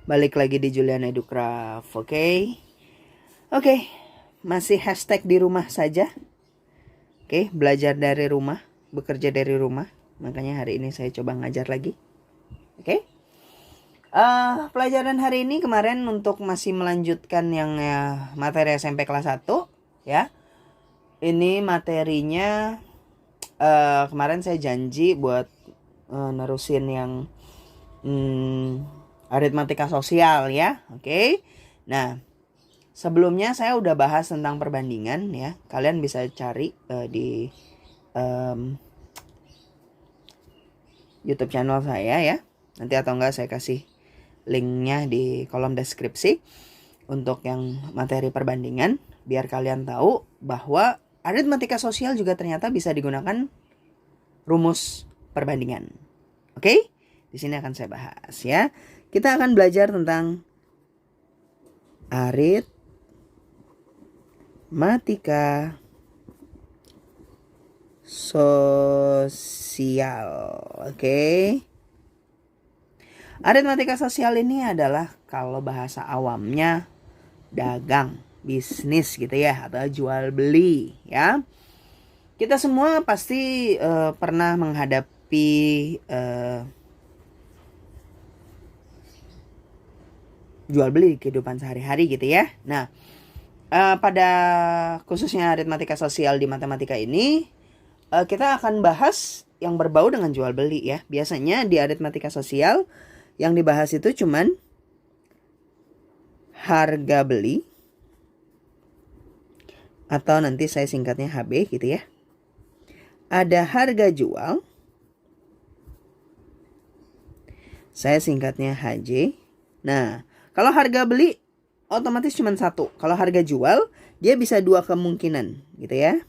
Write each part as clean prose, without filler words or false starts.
Balik lagi di Julian Educraft, oke? Oke, masih hashtag di rumah saja. Oke, belajar dari rumah, bekerja dari rumah. Makanya hari ini saya coba ngajar lagi. Oke? Pelajaran hari ini kemarin untuk masih melanjutkan yang materi SMP kelas 1 ya. Ini materinya kemarin saya janji buat nerusin yang aritmatika sosial ya. Oke. Nah, sebelumnya saya udah bahas tentang perbandingan ya. Kalian bisa cari di YouTube channel saya ya. Nanti atau enggak saya kasih linknya di kolom deskripsi untuk yang materi perbandingan biar kalian tahu bahwa aritmatika sosial juga ternyata bisa digunakan rumus perbandingan. Oke? Di sini akan saya bahas ya. Kita akan belajar tentang aritmatika sosial. Oke. Aritmatika sosial ini adalah kalau bahasa awamnya dagang, bisnis gitu ya, atau jual beli ya. Kita semua pasti pernah menghadapi jual beli kehidupan sehari-hari gitu ya. Nah, pada khususnya aritmatika sosial di matematika ini kita akan bahas yang berbau dengan jual beli ya. Biasanya di aritmatika sosial yang dibahas itu cuman harga beli atau nanti saya singkatnya HB gitu ya. Ada harga jual, saya singkatnya HJ. Nah, kalau harga beli otomatis cuma satu. Kalau harga jual dia bisa dua kemungkinan gitu ya.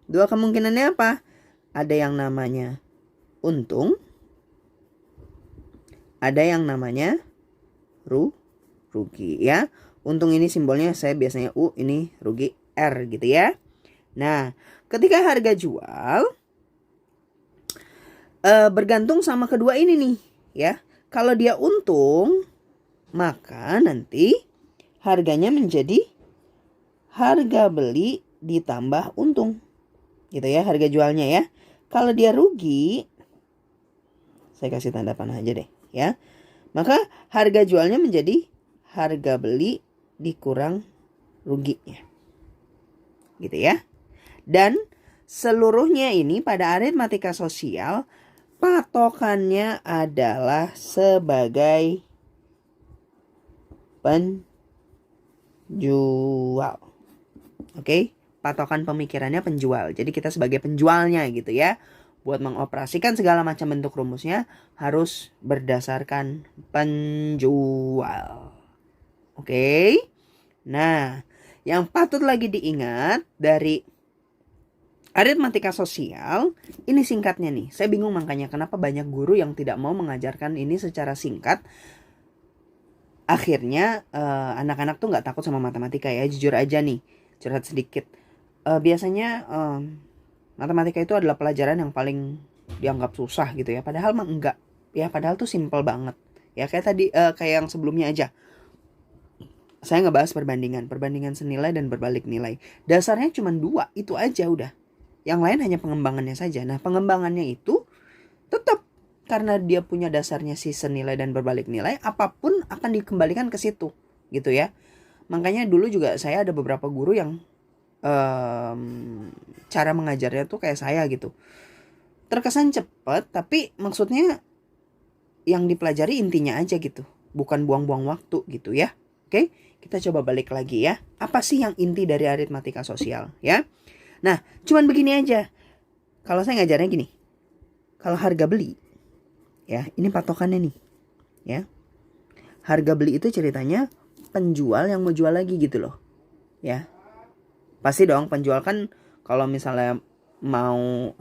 Dua kemungkinannya apa? Ada yang namanya untung, ada yang namanya rugi ya. Untung ini simbolnya saya biasanya U, ini rugi R gitu ya. Nah, ketika harga jual bergantung sama kedua ini nih ya. Kalau dia untung, maka nanti harganya menjadi harga beli ditambah untung. Gitu ya, harga jualnya ya. Kalau dia rugi, saya kasih tanda panah aja deh ya. Maka harga jualnya menjadi harga beli dikurang ruginya. Gitu ya. Dan seluruhnya ini pada aritmatika sosial patokannya adalah sebagai penjual. Oke, patokan pemikirannya penjual. Jadi kita sebagai penjualnya gitu ya. Buat mengoperasikan segala macam bentuk rumusnya harus berdasarkan penjual. Oke. Nah, yang patut lagi diingat dari aritmatika sosial, ini singkatnya nih. Saya bingung makanya kenapa banyak guru yang tidak mau mengajarkan ini secara singkat. Akhirnya anak-anak tuh nggak takut sama matematika ya. Jujur aja nih, curhat sedikit. Biasanya matematika itu adalah pelajaran yang paling dianggap susah gitu ya. Padahal mah enggak. Ya padahal tuh simple banget. Ya kayak tadi kayak yang sebelumnya aja. Saya ngebahas perbandingan senilai dan berbalik nilai. Dasarnya cuma 2, itu aja udah. Yang lain hanya pengembangannya saja. Nah, pengembangannya itu tetap karena dia punya dasarnya si senilai dan berbalik nilai, apapun akan dikembalikan ke situ, gitu ya. Makanya dulu juga saya ada beberapa guru yang cara mengajarnya tuh kayak saya gitu. Terkesan cepet, tapi maksudnya yang dipelajari intinya aja gitu. Bukan buang-buang waktu gitu ya. Oke, kita coba balik lagi ya. Apa sih yang inti dari aritmatika sosial ya? Nah, cuman begini aja. Kalau saya ngajarnya gini. Kalau harga beli, ya ini patokannya nih. Ya, harga beli itu ceritanya penjual yang mau jual lagi gitu loh. Ya, pasti dong penjual kan kalau misalnya mau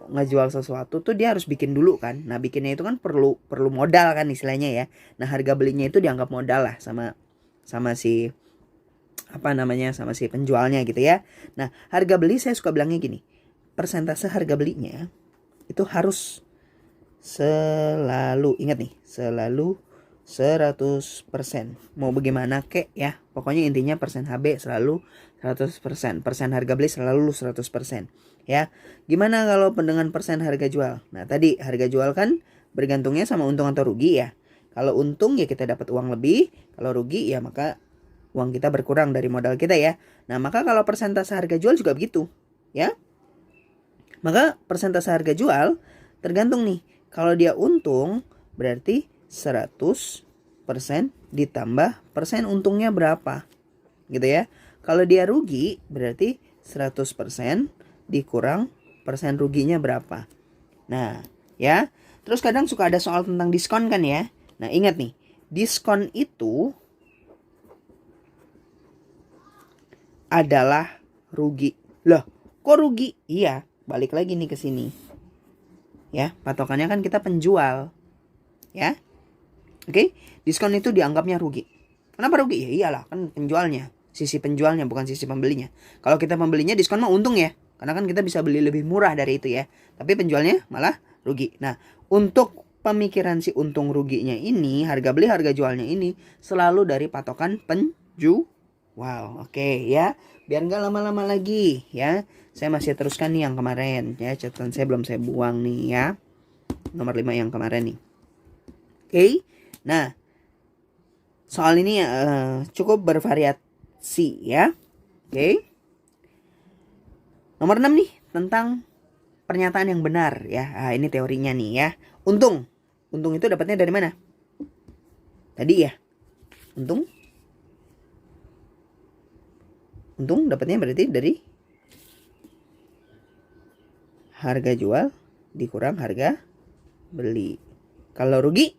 ngejual sesuatu tuh dia harus bikin dulu kan. Nah bikinnya itu kan perlu modal kan istilahnya ya. Nah harga belinya itu dianggap modal lah sama si sama si penjualnya gitu ya. Nah harga beli saya suka bilangnya gini, persentase harga belinya itu harus selalu, ingat nih, selalu 100%. Mau bagaimana kek ya. Pokoknya intinya persen HB selalu 100%. Persen harga beli selalu 100%. Ya. Gimana kalau dengan persen harga jual? Nah, tadi harga jual kan bergantungnya sama untung atau rugi ya. Kalau untung ya kita dapat uang lebih, kalau rugi ya maka uang kita berkurang dari modal kita ya. Nah, maka kalau persentase harga jual juga begitu, ya. Maka persentase harga jual tergantung nih. Kalau dia untung berarti 100% ditambah persen untungnya berapa. Gitu ya. Kalau dia rugi berarti 100% dikurang persen ruginya berapa. Nah, ya. Terus kadang suka ada soal tentang diskon kan ya. Nah, ingat nih. Diskon itu adalah rugi. Loh, kok rugi? Iya, balik lagi nih ke sini. Ya, patokannya kan kita penjual. Ya. Oke, diskon itu dianggapnya rugi. Kenapa rugi? Ya iyalah, kan penjualnya, sisi penjualnya bukan sisi pembelinya. Kalau kita pembelinya diskon mah untung ya. Karena kan kita bisa beli lebih murah dari itu ya. Tapi penjualnya malah rugi. Nah, untuk pemikiran si untung ruginya ini, harga beli harga jualnya ini selalu dari patokan penjual. Wow, oke ya. Biar nggak lama-lama lagi ya. Saya masih teruskan nih yang kemarin ya. Catatan saya belum saya buang nih ya. Nomor 5 yang kemarin nih. Oke. Nah, soal ini cukup bervariasi ya. Oke. Nomor 6 nih tentang pernyataan yang benar ya. Ah, ini teorinya nih ya. Untung. Untung itu dapatnya dari mana? Tadi ya. Untung dapatnya berarti dari harga jual dikurang harga beli. Kalau rugi?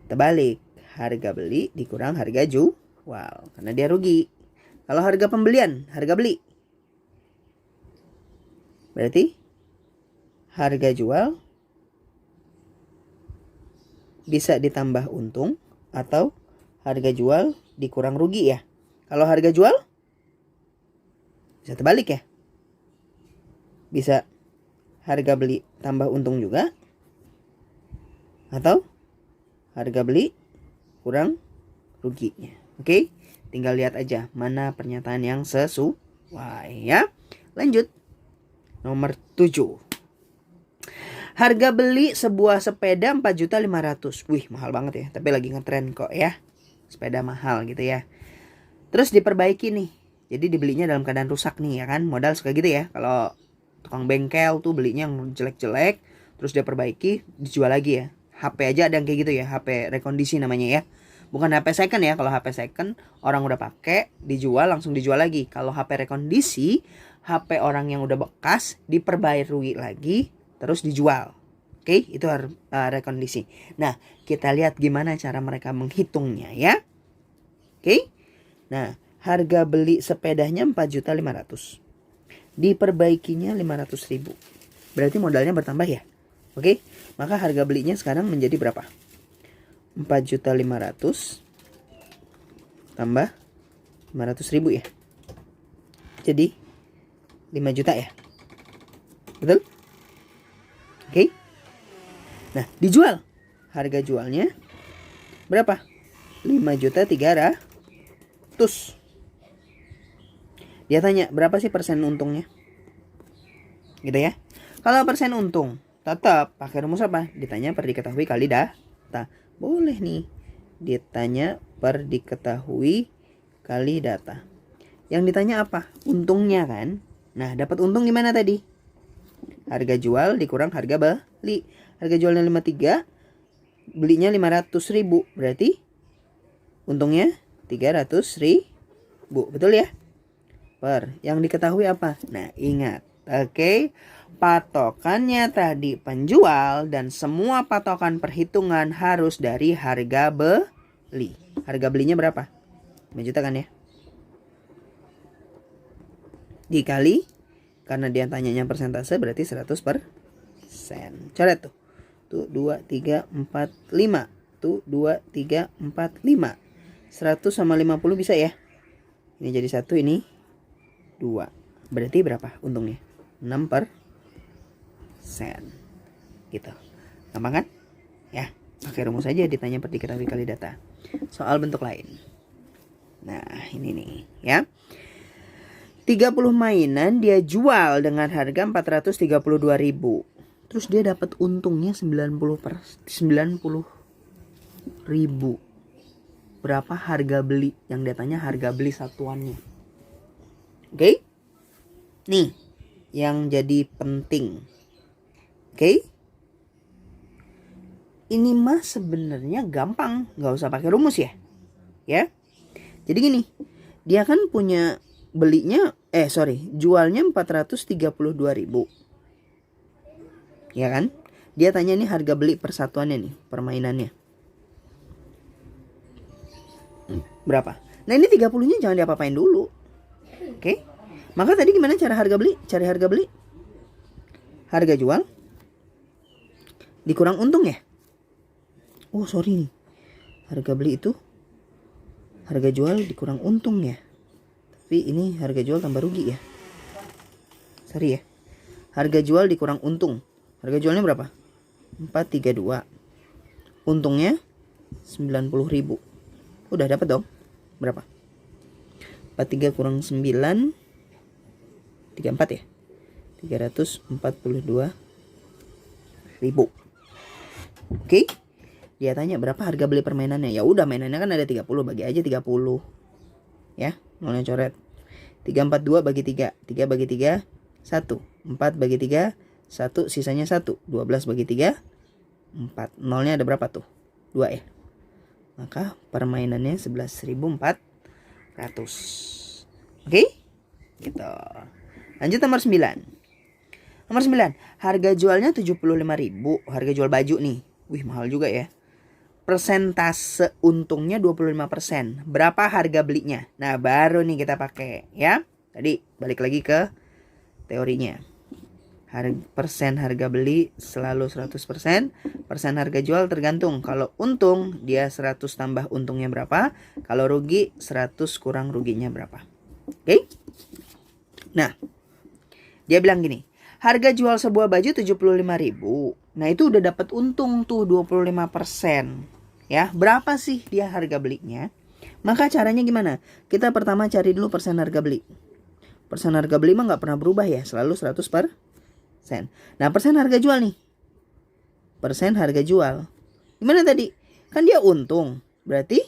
Terbalik. Harga beli dikurang harga jual. Karena dia rugi. Kalau harga pembelian, harga beli. Berarti harga jual bisa ditambah untung atau harga jual dikurang rugi ya. Kalau harga jual bisa terbalik ya. Bisa harga beli tambah untung juga atau harga beli kurang ruginya. Oke, tinggal lihat aja mana pernyataan yang sesuai ya. Lanjut. Nomor 7. Harga beli sebuah sepeda 4.500.000. Wih, mahal banget ya. Tapi lagi ngetren kok ya. Sepeda mahal gitu ya. Terus diperbaiki nih. Jadi dibelinya dalam keadaan rusak nih ya kan. Modal suka gitu ya. Kalau tukang bengkel tuh belinya yang jelek-jelek. Terus dia perbaiki, dijual lagi ya. HP aja ada yang kayak gitu ya. HP rekondisi namanya ya. Bukan HP second ya. Kalau HP second orang udah pakai, dijual langsung dijual lagi. Kalau HP rekondisi, HP orang yang udah bekas diperbarui lagi. Terus dijual. Oke, itu rekondisi. Nah, kita lihat gimana cara mereka menghitungnya ya. Oke. Nah, harga beli sepedanya 4.500.000. Diperbaikinya 500.000. Berarti modalnya bertambah ya. Oke. Maka harga belinya sekarang menjadi berapa? 4.500.000 tambah 500.000 ya. Jadi 5 juta ya. Betul? Oke. Nah, dijual. Harga jualnya berapa? 5.300.000. Dia tanya, berapa sih persen untungnya? Gitu ya. Kalau persen untung, tetap pakai rumus apa? Ditanya per diketahui kali data. Boleh nih. Ditanya per diketahui kali data. Yang ditanya apa? Untungnya kan? Nah, dapat untung gimana tadi? Harga jual dikurang harga beli. Harga jualnya 53, belinya 500.000. Berarti untungnya 300.000. Betul ya? Per yang diketahui apa? Nah, ingat. Oke. Patokannya tadi penjual dan semua patokan perhitungan harus dari harga beli. Harga belinya berapa? 5 juta kan ya? Dikali, karena dia tanyanya persentase berarti 100%. Coret tuh. Tuh 2, 3, 4, 5. Tuh 2, 3, 4, 5. 100 sama 50 bisa ya. Ini jadi 1, ini 2. Berarti berapa untungnya? Gitu. Gampang kan? Ya, pakai rumus aja ditanya per diketahui kali data. Soal bentuk lain. Nah, ini nih ya. 30 mainan dia jual dengan harga 432.000. Terus dia dapat untungnya 90.000. Berapa harga beli? Yang datanya harga beli satuannya. Oke? Nih, yang jadi penting. Oke? Ini mah sebenarnya gampang, nggak usah pakai rumus ya. Ya. Jadi gini, dia kan punya jualnya 432.000. Ya kan? Dia tanya nih harga beli persatuannya nih, permainannya. Berapa? Nah, ini 30-nya jangan diapa-apain dulu. Oke? Maka tadi gimana cara harga beli? Cari harga beli. Harga jual dikurang untung ya? Oh, sorry nih. Harga beli itu harga jual dikurang untung ya. Tapi ini harga jual tambah rugi ya. Sorry ya. Harga jual dikurang untung. Harga jualnya berapa? 432. Untungnya 90.000. Udah dapat dong. Berapa? 43 kurang 9 34 ya. 342.000. Oke. Dia tanya berapa harga beli permainannya. Ya udah, mainannya kan ada 30, bagi aja 30. Ya, nolnya coret. 342 bagi 3. 3 bagi 3 1. 4 bagi 3 1, sisanya 1. 12 bagi 3 4. Nolnya ada berapa tuh? 2 ya. Maka permainannya 11.400. Oke? Gitu. Lanjut nomor 9. Nomor 9, harga jualnya 75.000. Harga jual baju nih. Wih, mahal juga ya. Persentase untungnya 25%. Berapa harga belinya? Nah, baru nih kita pakai ya. Tadi balik lagi ke teorinya. Persen harga beli selalu 100%. Persen harga jual tergantung. Kalau untung dia 100 tambah untungnya berapa. Kalau rugi 100 kurang ruginya berapa. Oke? Nah, dia bilang gini. Harga jual sebuah baju 75.000. Nah, itu udah dapat untung tuh 25%. Ya, berapa sih dia harga belinya? Maka caranya gimana? Kita pertama cari dulu persen harga beli. Persen harga beli mah nggak pernah berubah ya, selalu 100%. Nah, persen harga jual nih. Persen harga jual. Gimana tadi? Kan dia untung. Berarti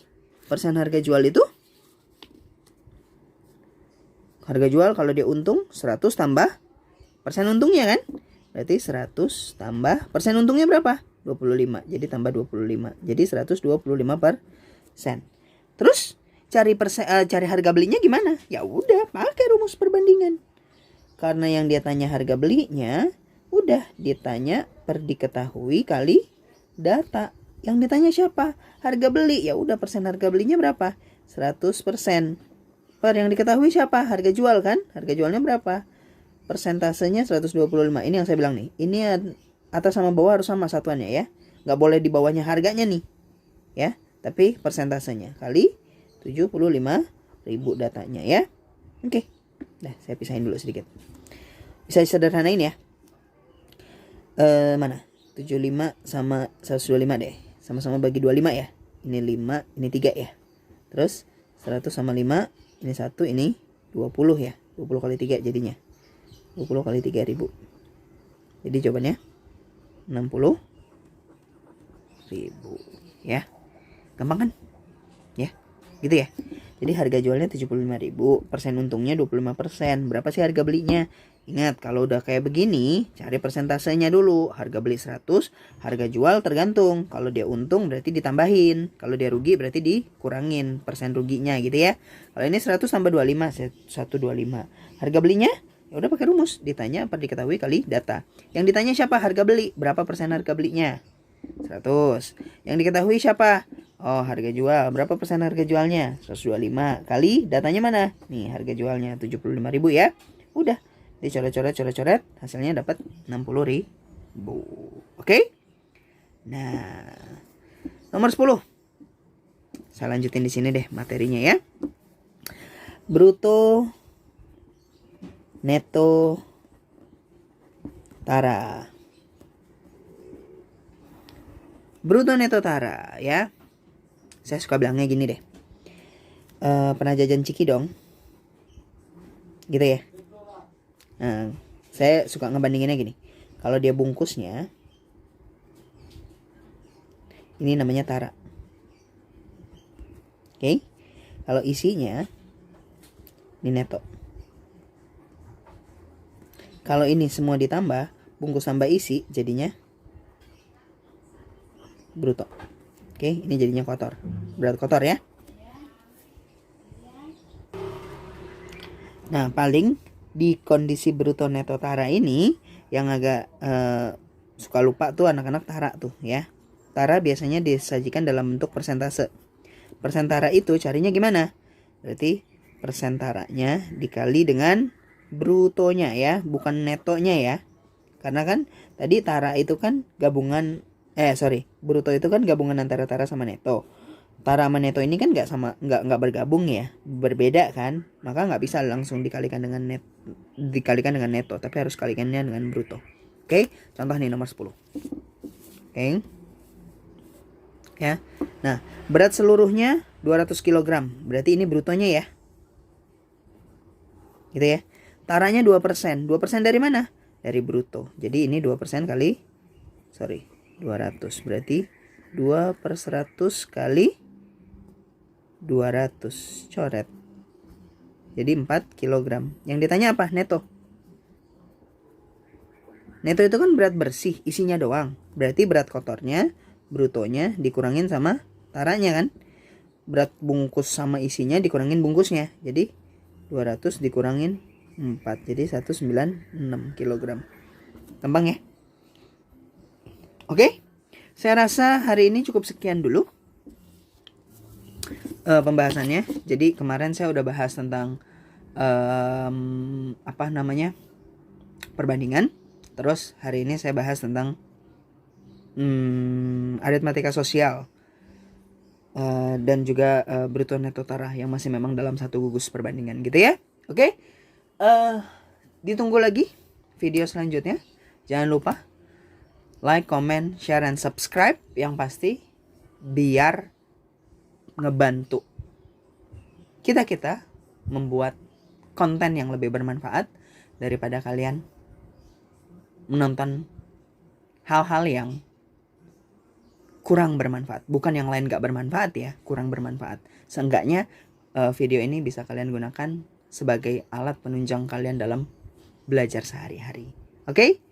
persen harga jual itu harga jual kalau dia untung 100 tambah persen untungnya kan? Berarti 100 tambah persen untungnya berapa? 25. Jadi tambah 25. Jadi 125%. Terus cari harga belinya gimana? Ya udah, pakai rumus perbandingan. Karena yang dia tanya harga belinya, udah ditanya per diketahui kali data. Yang ditanya siapa? Harga beli. Ya udah, persen harga belinya berapa? 100%. Per yang diketahui siapa? Harga jual kan? Harga jualnya berapa? Persentasenya 125. Ini yang saya bilang nih. Ini atas sama bawah harus sama satuannya ya. Nggak boleh di bawahnya harganya nih. Ya. Tapi persentasenya kali 75.000 datanya ya. Oke. Nah, saya pisahin dulu sedikit. Bisa disederhanain ya. Mana? 75 sama 125 deh. Sama-sama bagi 25 ya. Ini 5, ini 3 ya. Terus 100 sama 5, ini 1, ini 20 ya. 20 kali 3 jadinya. 20 kali 3.000. Jadi jawabannya 60.000 ya. Gampang kan? Ya. Gitu ya. Jadi harga jualnya 75.000, persen untungnya 25%. Berapa sih harga belinya? Ingat, kalau udah kayak begini, cari persentasenya dulu. Harga beli 100, harga jual tergantung. Kalau dia untung berarti ditambahin. Kalau dia rugi berarti dikurangin persen ruginya gitu ya. Kalau ini 100 tambah 25, 125. Harga belinya? Ya udah pakai rumus. Ditanya per diketahui kali data. Yang ditanya siapa? Harga beli. Berapa persen harga belinya? 100. Yang diketahui siapa? Oh, harga jual. Berapa persen harga jualnya? 125 kali datanya mana? Nih, harga jualnya 75.000 ya. Udah. Dicoret-coret, hasilnya dapat 60.000. Oke? Nah, nomor 10. Saya lanjutin di sini deh materinya ya. Bruto, neto, Tara. Bruto neto tara ya. Saya suka bilangnya gini deh. Pernah jajan ciki dong? Gitu ya. Nah, saya suka ngebandinginnya gini. Kalau dia bungkusnya, ini namanya tara. Oke. Kalau isinya, ini neto. Kalau ini semua ditambah, bungkus tambah isi, jadinya bruto. Oke, ini jadinya kotor. Berat kotor ya. Nah, paling di kondisi bruto neto tara ini yang agak suka lupa tuh anak-anak tara tuh ya. Tara biasanya disajikan dalam bentuk persentase. Persentara itu carinya gimana? Berarti persentaranya dikali dengan brutonya ya, bukan netonya ya. Karena kan tadi tara itu kan gabungan bruto itu kan gabungan antara tara sama neto. Tara sama neto ini kan nggak bergabung ya, berbeda kan, maka nggak bisa langsung dikalikan dengan neto, tapi harus kalikannya dengan bruto. Oke, contoh nih nomor 10. Oke. Ya. Nah, berat seluruhnya 200 kg. Berarti ini brutonya ya. Gitu ya. Taranya 2%. 2% dari mana? Dari bruto. Jadi ini 2% kali 200. Berarti 2/100 kali 200. Coret. Jadi 4 kg. Yang ditanya apa? Neto. Neto itu kan berat bersih, isinya doang. Berarti berat kotornya, brutonya dikurangin sama taranya kan. Berat bungkus sama isinya dikurangin bungkusnya. Jadi 200 dikurangin 4. Jadi 196 kg. Gampang ya? Oke. Saya rasa hari ini cukup sekian dulu pembahasannya. Jadi kemarin saya udah bahas tentang perbandingan. Terus hari ini saya bahas tentang aritmatika sosial dan juga bruto neto tara yang masih memang dalam satu gugus perbandingan gitu ya. Oke. Ditunggu lagi video selanjutnya. Jangan lupa like, comment, share, and subscribe. Yang pasti biar ngebantu kita membuat konten yang lebih bermanfaat daripada kalian menonton hal-hal yang kurang bermanfaat. Bukan yang lain gak bermanfaat ya, kurang bermanfaat. Seenggaknya video ini bisa kalian gunakan sebagai alat penunjang kalian dalam belajar sehari-hari. Oke?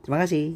Terima kasih.